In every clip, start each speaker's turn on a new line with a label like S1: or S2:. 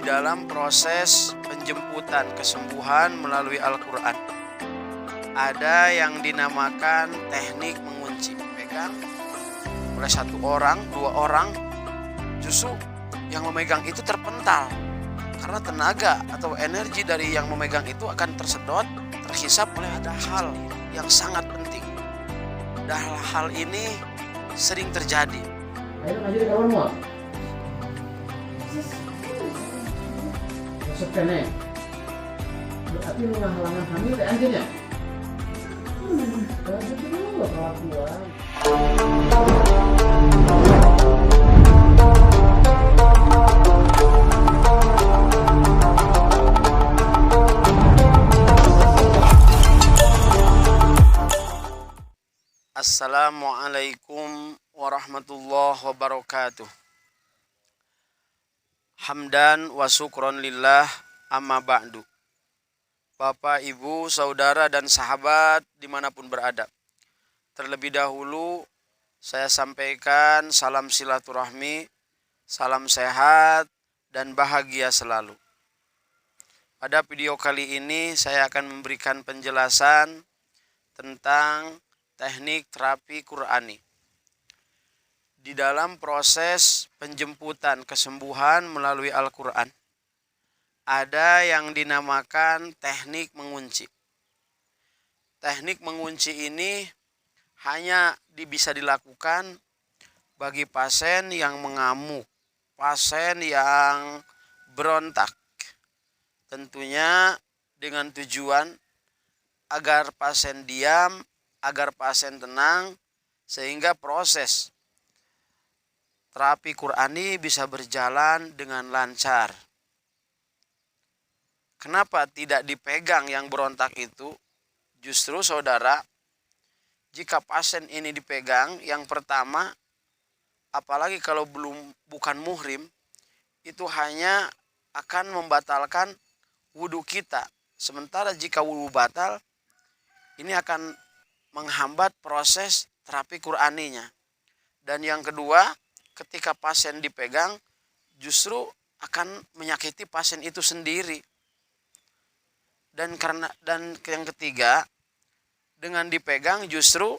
S1: dalam proses penjemputan kesembuhan melalui Al-Quran. Ada yang dinamakan teknik mengunci, pegang oleh satu orang, dua orang, justru yang memegang itu terpental karena tenaga atau energi dari yang memegang itu akan tersedot, terhisap oleh ada hal yang sangat penting. Dan hal ini sering terjadi.
S2: Ayo ngaji di kawan mau. Masuk kene. Berarti lu ngahalangan hamil teh anjirnya. Jadi dulu kelakuan.
S1: Assalamualaikum warahmatullahi wabarakatuh. Hamdan wa syukron lillah, amma ba'du. Bapak, ibu, saudara, dan sahabat dimanapun berada, terlebih dahulu saya sampaikan salam silaturahmi, salam sehat, dan bahagia selalu. Pada video kali ini saya akan memberikan penjelasan tentang teknik terapi Qur'ani. Di dalam proses penjemputan kesembuhan melalui Al-Quran, ada yang dinamakan teknik mengunci. Teknik mengunci ini hanya bisa dilakukan bagi pasien yang mengamuk, pasien yang berontak. Tentunya dengan tujuan agar pasien diam, agar pasien tenang, sehingga proses terapi Qur'ani bisa berjalan dengan lancar. Kenapa tidak dipegang yang berontak itu? Justru saudara, jika pasien ini dipegang, yang pertama, apalagi kalau bukan muhrim, itu hanya akan membatalkan wudhu kita. Sementara jika wudhu batal, ini akan menghambat proses terapi Qur'aninya. Dan yang kedua, ketika pasien dipegang, justru akan menyakiti pasien itu sendiri. Dan yang ketiga, dengan dipegang justru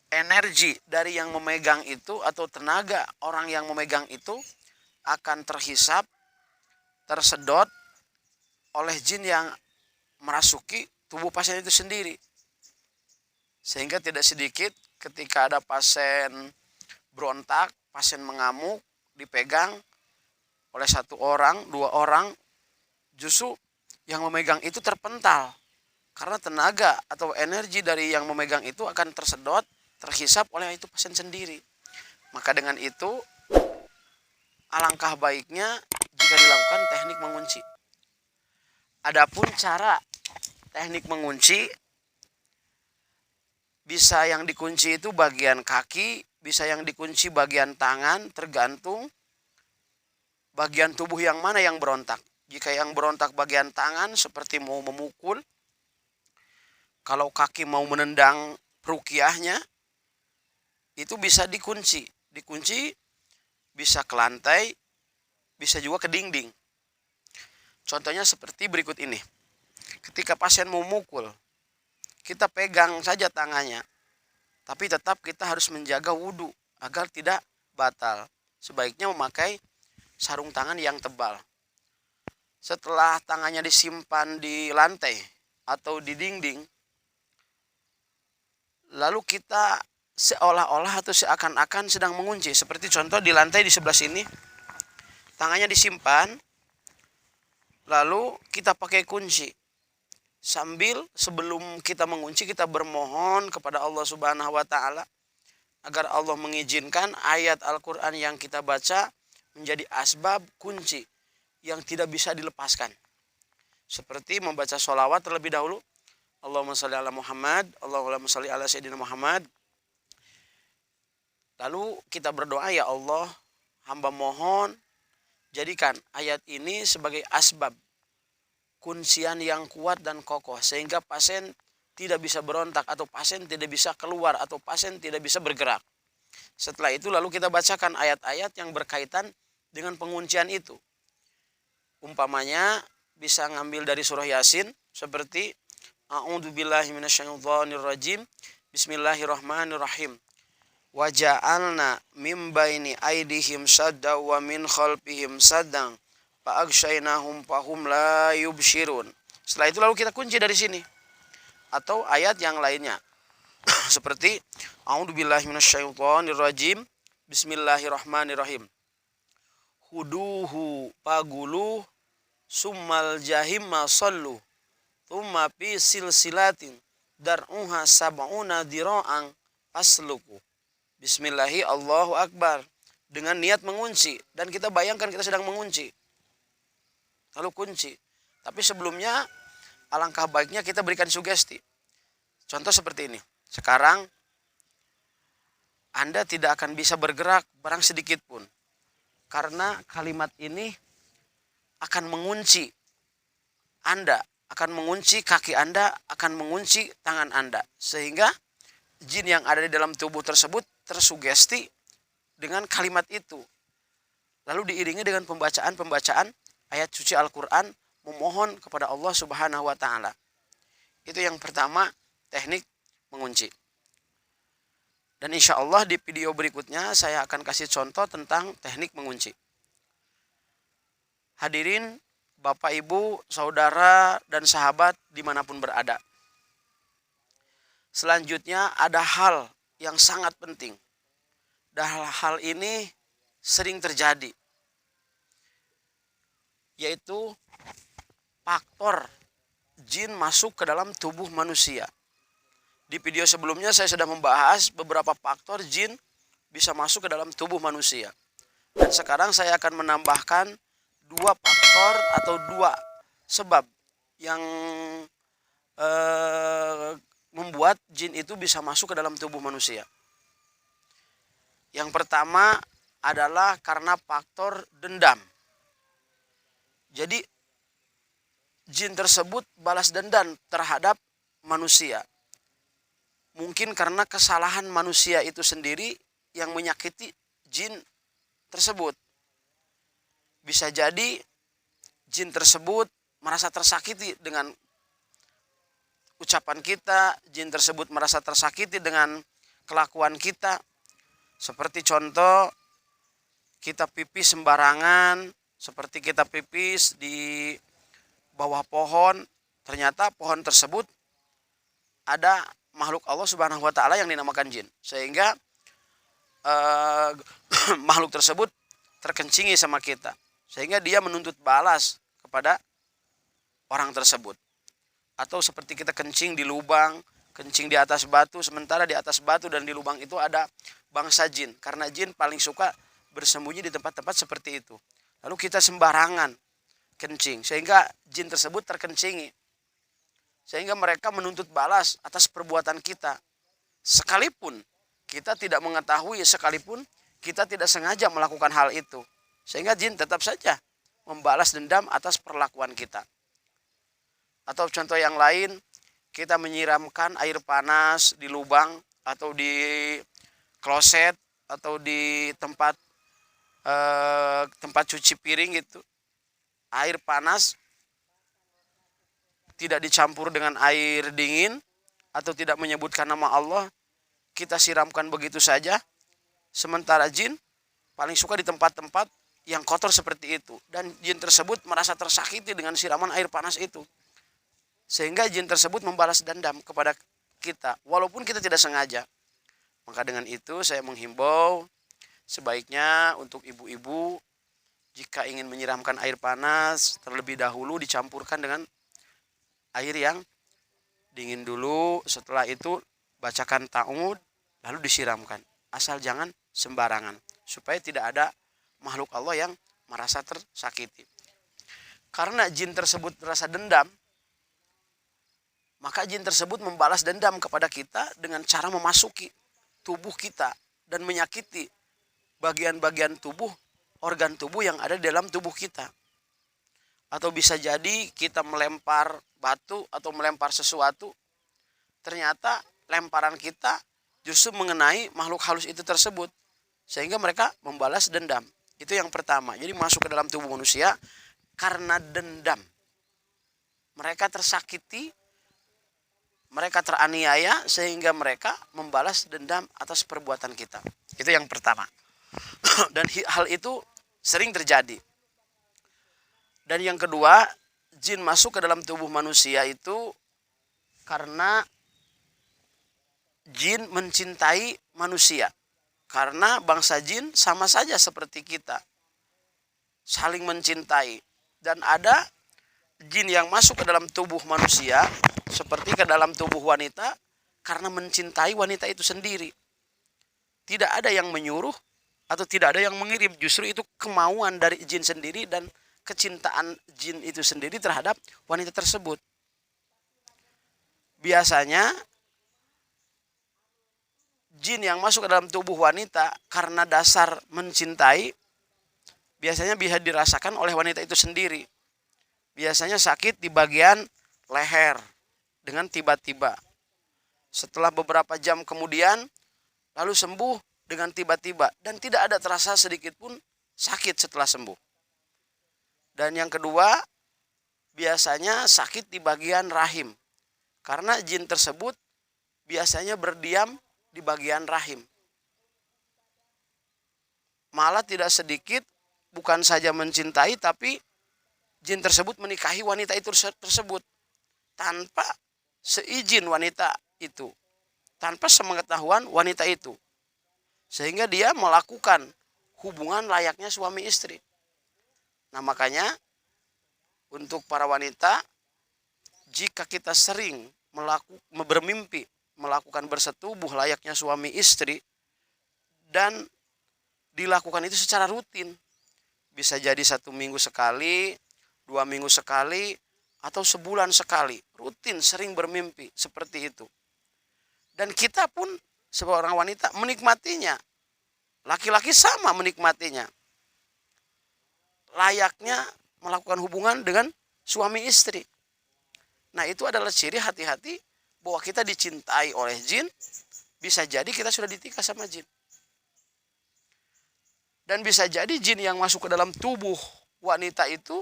S1: energi dari yang memegang itu atau tenaga orang yang memegang itu akan terhisap, tersedot oleh jin yang merasuki tubuh pasien itu sendiri. Sehingga tidak sedikit ketika ada pasien berontak, pasien mengamuk, dipegang oleh satu orang, dua orang, justru yang memegang itu terpental. Karena tenaga atau energi dari yang memegang itu akan tersedot, terhisap oleh itu pasien sendiri. Maka dengan itu, alangkah baiknya jika dilakukan teknik mengunci. Adapun cara teknik mengunci, bisa yang dikunci itu bagian kaki, bisa yang dikunci bagian tangan, tergantung bagian tubuh yang mana yang berontak. Jika yang berontak bagian tangan seperti mau memukul, kalau kaki mau menendang ruqyahnya, itu bisa dikunci. Dikunci bisa ke lantai, bisa juga ke dinding. Contohnya seperti berikut ini. Ketika pasien mau mukul, kita pegang saja tangannya, tapi tetap kita harus menjaga wudhu agar tidak batal. Sebaiknya memakai sarung tangan yang tebal. Setelah tangannya disimpan di lantai atau di dinding, lalu kita seolah-olah atau seakan-akan sedang mengunci. Seperti contoh di lantai di sebelah sini, tangannya disimpan, lalu kita pakai kunci. Sambil sebelum kita mengunci, kita bermohon kepada Allah Subhanahu wa Ta'ala agar Allah mengizinkan ayat Al-Quran yang kita baca menjadi asbab kunci yang tidak bisa dilepaskan. Seperti membaca sholawat terlebih dahulu. Allahumma sholli ala Muhammad, Allahumma sholli ala Sayyidina Muhammad. Lalu kita berdoa, ya Allah, hamba mohon jadikan ayat ini sebagai asbab kuncian yang kuat dan kokoh, sehingga pasien tidak bisa berontak, atau pasien tidak bisa keluar, atau pasien tidak bisa bergerak. Setelah itu lalu kita bacakan ayat-ayat yang berkaitan dengan penguncian itu. Umpamanya bisa ngambil dari surah Yasin seperti A'udzubillahi minasyaitonirrajim. Bismillahirrahmanirrahim. Wa ja'alna mim baini aidihim sadda wa min khalfihim saddan fa aghshaynahum fahum la yubshirun. Setelah itu lalu kita kunci dari sini. Atau ayat yang lainnya. Seperti A'udzubillahi minasyaitonirrajim. Bismillahirrahmanirrahim. Huduhu pagulu summal jahimma sallu thumma fi silsilatin dar'uha sab'una dira'an asluku. Bismillahi Allahu Akbar. Dengan niat mengunci. Dan kita bayangkan kita sedang mengunci. Lalu kunci. Tapi sebelumnya alangkah baiknya kita berikan sugesti. Contoh seperti ini. Sekarang Anda tidak akan bisa bergerak barang sedikit pun. Karena kalimat ini akan mengunci Anda. Akan mengunci kaki Anda. Akan mengunci tangan Anda. Sehingga jin yang ada di dalam tubuh tersebut tersugesti dengan kalimat itu. Lalu diiringi dengan pembacaan ayat suci Al-Quran, memohon kepada Allah Subhanahu wa Ta'ala. Itu yang pertama, teknik mengunci. Dan insya Allah di video berikutnya saya akan kasih contoh tentang teknik mengunci. Hadirin, Bapak, Ibu, Saudara, dan sahabat dimanapun berada. Selanjutnya ada hal yang sangat penting. Dan hal ini sering terjadi. Yaitu faktor jin masuk ke dalam tubuh manusia. Di video sebelumnya saya sudah membahas beberapa faktor jin bisa masuk ke dalam tubuh manusia. Dan sekarang saya akan menambahkan 2 faktor atau 2 sebab yang membuat jin itu bisa masuk ke dalam tubuh manusia. Yang pertama adalah karena faktor dendam. Jadi jin tersebut balas dendam terhadap manusia. Mungkin karena kesalahan manusia itu sendiri yang menyakiti jin tersebut. Bisa jadi jin tersebut merasa tersakiti dengan ucapan kita, jin tersebut merasa tersakiti dengan kelakuan kita. Seperti contoh, kita pipis sembarangan, seperti kita pipis di bawah pohon, ternyata pohon tersebut ada makhluk Allah Subhanahu wa Ta'ala yang dinamakan jin. Sehingga makhluk tersebut terkencingi sama kita. Sehingga dia menuntut balas kepada orang tersebut. Atau seperti kita kencing di lubang, kencing di atas batu, sementara di atas batu dan di lubang itu ada bangsa jin. Karena jin paling suka bersembunyi di tempat-tempat seperti itu. Lalu kita sembarangan kencing, sehingga jin tersebut terkencingi. Sehingga mereka menuntut balas atas perbuatan kita. Sekalipun kita tidak mengetahui, sekalipun kita tidak sengaja melakukan hal itu. Sehingga jin tetap saja membalas dendam atas perlakuan kita. Atau contoh yang lain, kita menyiramkan air panas di lubang atau di kloset atau di tempat cuci piring gitu. Air panas tidak dicampur dengan air dingin atau tidak menyebutkan nama Allah, kita siramkan begitu saja. Sementara jin paling suka di tempat-tempat yang kotor seperti itu, dan jin tersebut merasa tersakiti dengan siraman air panas itu. Sehingga jin tersebut membalas dendam kepada kita walaupun kita tidak sengaja. Maka dengan itu saya menghimbau, sebaiknya untuk ibu-ibu jika ingin menyiramkan air panas terlebih dahulu dicampurkan dengan air yang dingin dulu. Setelah itu bacakan ta'awud lalu disiramkan. Asal jangan sembarangan, supaya tidak ada makhluk Allah yang merasa tersakiti. Karena jin tersebut merasa dendam, maka jin tersebut membalas dendam kepada kita dengan cara memasuki tubuh kita dan menyakiti bagian-bagian tubuh, organ tubuh yang ada di dalam tubuh kita. Atau bisa jadi kita melempar batu atau melempar sesuatu, ternyata lemparan kita justru mengenai makhluk halus itu tersebut, sehingga mereka membalas dendam. Itu yang pertama. Jadi masuk ke dalam tubuh manusia karena dendam. Mereka tersakiti, mereka teraniaya sehingga mereka membalas dendam atas perbuatan kita. Itu yang pertama. Dan hal itu sering terjadi. Dan yang kedua, jin masuk ke dalam tubuh manusia itu karena jin mencintai manusia. Karena bangsa jin sama saja seperti kita, saling mencintai. Dan ada jin yang masuk ke dalam tubuh manusia seperti ke dalam tubuh wanita karena mencintai wanita itu sendiri. Tidak ada yang menyuruh atau tidak ada yang mengirim. Justru itu kemauan dari jin sendiri dan kecintaan jin itu sendiri terhadap wanita tersebut. Biasanya jin yang masuk ke dalam tubuh wanita karena dasar mencintai biasanya bisa dirasakan oleh wanita itu sendiri. Biasanya sakit di bagian leher dengan tiba-tiba. Setelah beberapa jam kemudian lalu sembuh dengan tiba-tiba dan tidak ada terasa sedikit pun sakit setelah sembuh. Dan yang kedua, biasanya sakit di bagian rahim. Karena jin tersebut biasanya berdiam di bagian rahim. Malah tidak sedikit bukan saja mencintai tapi jin tersebut menikahi wanita itu tersebut tanpa seizin wanita itu, tanpa sepengetahuan wanita itu. Sehingga dia melakukan hubungan layaknya suami istri. Nah makanya untuk para wanita, jika kita sering bermimpi melakukan bersetubuh layaknya suami istri dan dilakukan itu secara rutin, bisa jadi 1 minggu sekali, 2 minggu sekali, atau sebulan sekali, rutin sering bermimpi seperti itu. Dan kita pun seorang wanita menikmatinya, laki-laki sama menikmatinya, layaknya melakukan hubungan dengan suami istri. Nah itu adalah ciri hati-hati bahwa kita dicintai oleh jin, bisa jadi kita sudah ditikah sama jin. Dan bisa jadi jin yang masuk ke dalam tubuh wanita itu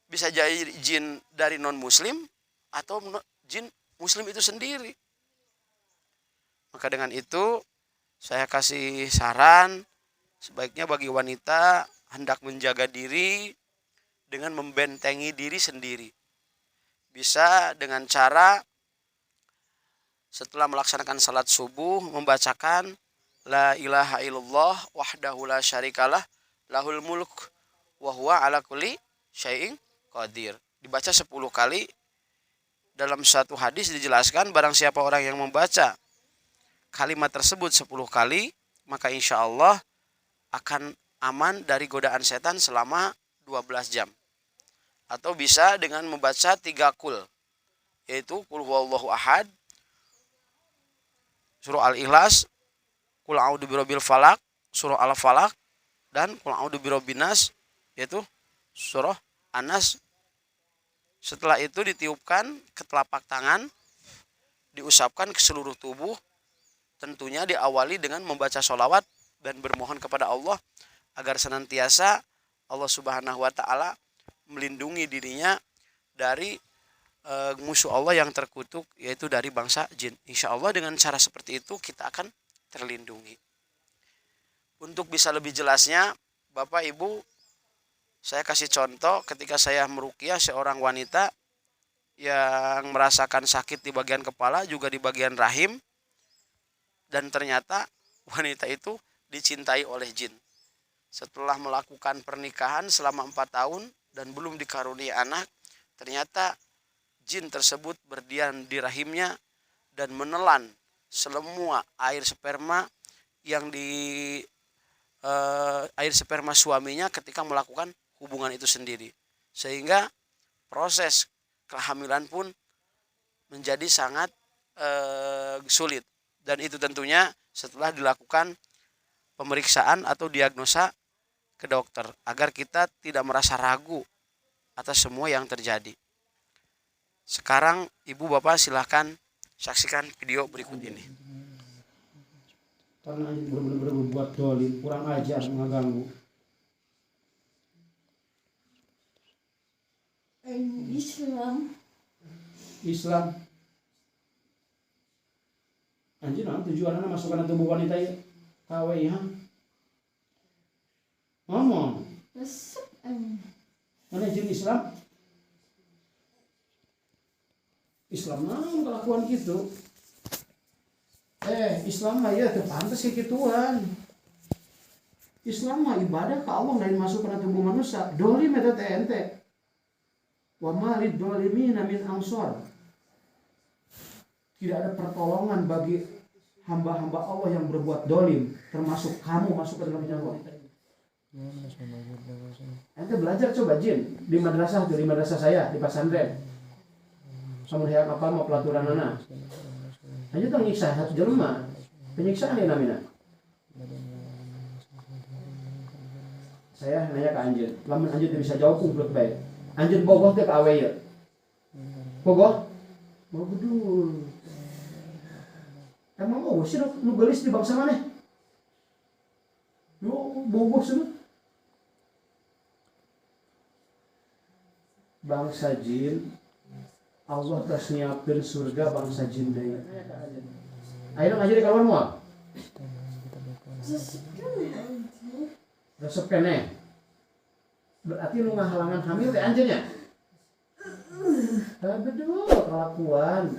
S1: bisa jadi jin dari non-muslim atau jin muslim itu sendiri. Maka dengan itu saya kasih saran, sebaiknya bagi wanita hendak menjaga diri dengan membentengi diri sendiri. Bisa dengan cara setelah melaksanakan salat subuh membacakan La ilaha illallah wahdahu la syarikalah lahul mulk wa huwa ala kulli syai'in qadir. Dibaca 10 kali. Dalam satu hadis dijelaskan barang siapa orang yang membaca kalimat tersebut 10 kali, maka insya Allah akan aman dari godaan setan selama 12 jam. Atau bisa dengan membaca 3 kul, yaitu kul huwallahu ahad, surah Al-Ikhlas, kul a'udzu birabbil falaq, surah Al-Falaq, dan kul a'udzu birabbin nas, yaitu surah An-Nas. Setelah itu ditiupkan ke telapak tangan, diusapkan ke seluruh tubuh. Tentunya diawali dengan membaca sholawat dan bermohon kepada Allah agar senantiasa Allah Subhanahu wa Ta'ala melindungi dirinya dari musuh Allah yang terkutuk, yaitu dari bangsa jin. Insya Allah dengan cara seperti itu kita akan terlindungi. Untuk bisa lebih jelasnya, Bapak Ibu, saya kasih contoh ketika saya meruqyah seorang wanita yang merasakan sakit di bagian kepala, juga di bagian rahim, dan ternyata wanita itu dicintai oleh jin. Setelah melakukan pernikahan selama 4 tahun dan belum dikaruniai anak, ternyata jin tersebut berdiam di rahimnya dan menelan semua air sperma yang air sperma suaminya ketika melakukan hubungan itu sendiri, sehingga proses kehamilan pun menjadi sangat sulit. Dan itu tentunya setelah dilakukan pemeriksaan atau diagnosa ke dokter, agar kita tidak merasa ragu atas semua yang terjadi. Sekarang Ibu Bapak silahkan saksikan video berikut ini.
S2: Karena benar-benar berbuat dolim, kurang ajar, mengganggu.
S3: Islam. Anjir naon tujuanna masukkan tubuh wanita ieu? Kawehan. Ngomong. Mana jeung Islam? Islam naon kelakuan kitu? Islam mah ieu teu pantes kikituan. Islam mah ibadah ka Allah lain masukkan tubuh manusia. Dolim eta teh ente. Wa malid dolimina min ansor. Tidak ada pertolongan bagi hamba-hamba Allah yang berbuat dolim, termasuk kamu masuk ke dalam nyawa. Ente belajar coba Jin di madrasah tuh, di madrasah saya di pesantren. Kamu hayang apa mau pelaturan anak? Hanya tong nyiksa satu jelema. Penyiksaan ieu namina. Saya nanya ke Anjeun, lamun Anjeun teu bisa jawab kumplek bae. Anjeun bogoh teh ka awe ieu. Bogoh? Mau gedul. Emang mau sih nu geulis di bangsa maneh? Yo bogoh cenah. Bangsa jin Allah geus nyiapkeun surga bangsa jin deui. Ayeuna ngajari kaluar moal. Resep kene. Berarti nu ngahalangan hamil teh anjeunnya. Betul kelakuan.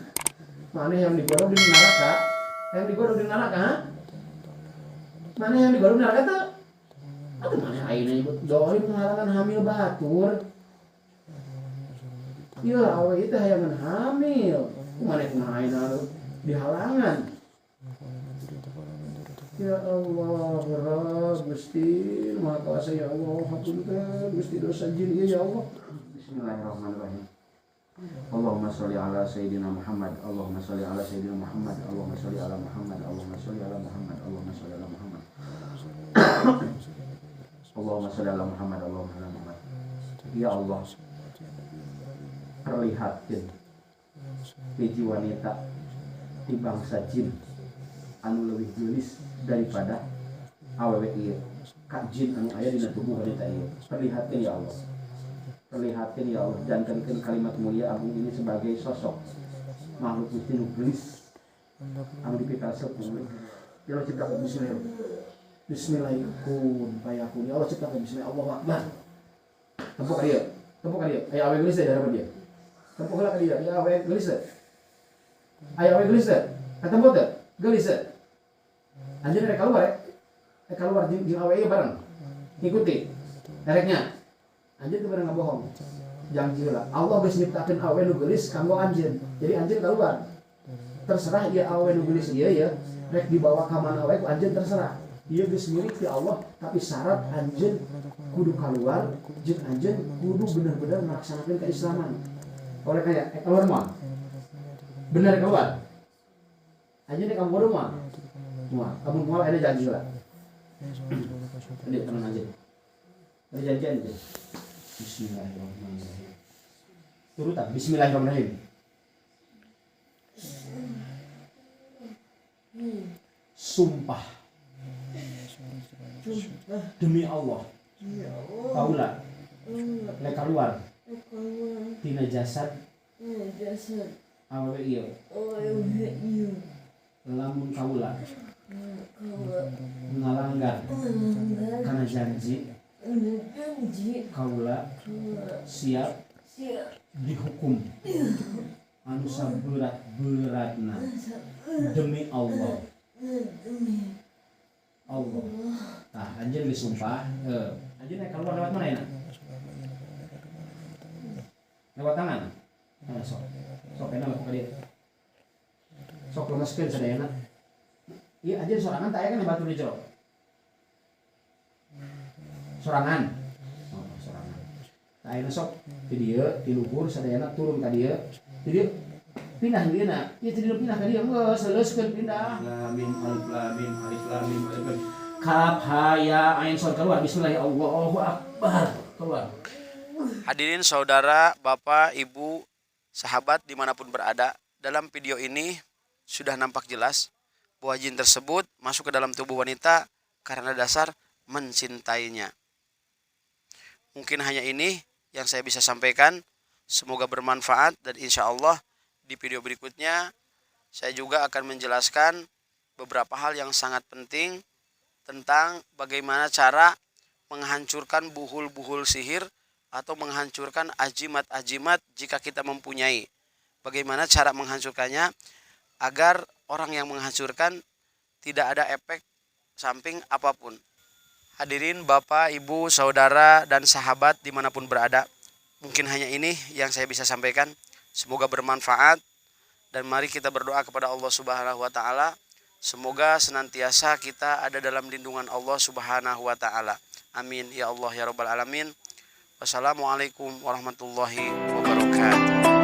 S3: Mana yang digodok di neraka? Yang digodok di neraka, ha? Mana yang digodok di neraka tuh? Aduh mana ayeuna ieu dolim ngahalangan hamil batur. Ieu awe itu hayangan hamil. Mana kumaha ayeuna dihalangan. Ya Allah, Rabb Gusti, Maha Kuasa ya Allah, hampunkeun Gusti dosa jin ieu ya Allah. Bismillahirrahmanirrahim. Allahumma sholli ala sayyidina Muhammad, Allahumma sholli ala sayyidina Muhammad, Allahumma sholli ala Muhammad, Allahumma sholli ala Muhammad, Allahumma sholli ala Muhammad. Allahumma sholli ala Muhammad, Allahumma sholli ala Muhammad. Ya Allah, perlihatkeun hiji wanita di bangsa jin anu leuwih geulis daripada awewe ieu. Ka jin anu aya dina tubuh wanita ieu. Perlihatkeun ya Allah. Perlihatkan ya Allah, jadikan kalimat mulia agung ini sebagai sosok makhluk Gusti nu geulis anu dipikasep ku ya Allah ciptakeun bismillahirrahmanirrahim payakun ya Allah ciptakeun bismillah Allahu akbar. Tempuk ka dieu aya awe geulis teh dalam dia. Tempuk heula ka dieu aya awe geulis teh. Aya awe geulis teh. Katempuk teh geulis teh. Anjeun rek keluar jeung awe ieu bareng. Ikuti ereknya. Anjeun teu bener ngabohong. Janji heula. Allah geus nyiptakeun awe nu geulis kanggo anjeun. Jadi anjeun keluar. Terserah ieu awe nu geulis ieu ya, rek dibawa ka mana wae ku anjeun terserah. Ieu geus milik ti Allah, tapi syarat anjeun kudu keluar, jeung anjeun kudu bener-bener melaksanakeun keislaman. Oleh kaya keluar moal. Bener keluar. Anjeun di kamu kudu moal. Moal. Kamu moal ada janji heula. Adik tenang aja. Ada janji aja. Bismillahirrahmanirrahim. Turutan Bismillahirrahmanirrahim. Sumpah demi Allah kaula lek keluar tina jasad awewe ieu lamun kaula ngalanggar kana janji kaula siap dihukum anu saberat-beratna demi Allah. Allah. Tah anjeun geus sumpah, anjeun keluar lewat mana ya? Lewat tangan. Sok. Sok enak ka dieu. Sok lemaskeun sadayana. Ieu anjeun sorangan teh aya kan batu di jero. Sorangan. Oh, sorangan. Ayeuna sok ti dieu, ti luhur sadayana turun ka dieu. Ti dieu pindah dieuna. Ieu ti dieu pindah ka dieu geus leuskeun pindah. Lam alif lam mim. Kaf ha ya ain sol keluar bismillah Allahu akbar keluar.
S1: Hadirin saudara, Bapak, Ibu, sahabat dimanapun berada, dalam video ini sudah nampak jelas bahwa jin tersebut masuk ke dalam tubuh wanita karena dasar mencintainya. Mungkin hanya ini yang saya bisa sampaikan. Semoga bermanfaat, dan insya Allah di video berikutnya saya juga akan menjelaskan beberapa hal yang sangat penting tentang bagaimana cara menghancurkan buhul-buhul sihir atau menghancurkan ajimat-ajimat jika kita mempunyai. Bagaimana cara menghancurkannya agar orang yang menghancurkan tidak ada efek samping apapun. Hadirin Bapak, Ibu, Saudara, dan sahabat dimanapun berada, mungkin hanya ini yang saya bisa sampaikan. Semoga bermanfaat, dan mari kita berdoa kepada Allah Subhanahu wa Ta'ala. Semoga senantiasa kita ada dalam lindungan Allah Subhanahu wa Ta'ala. Amin ya Allah ya Rabbal Alamin. Wassalamualaikum warahmatullahi wabarakatuh.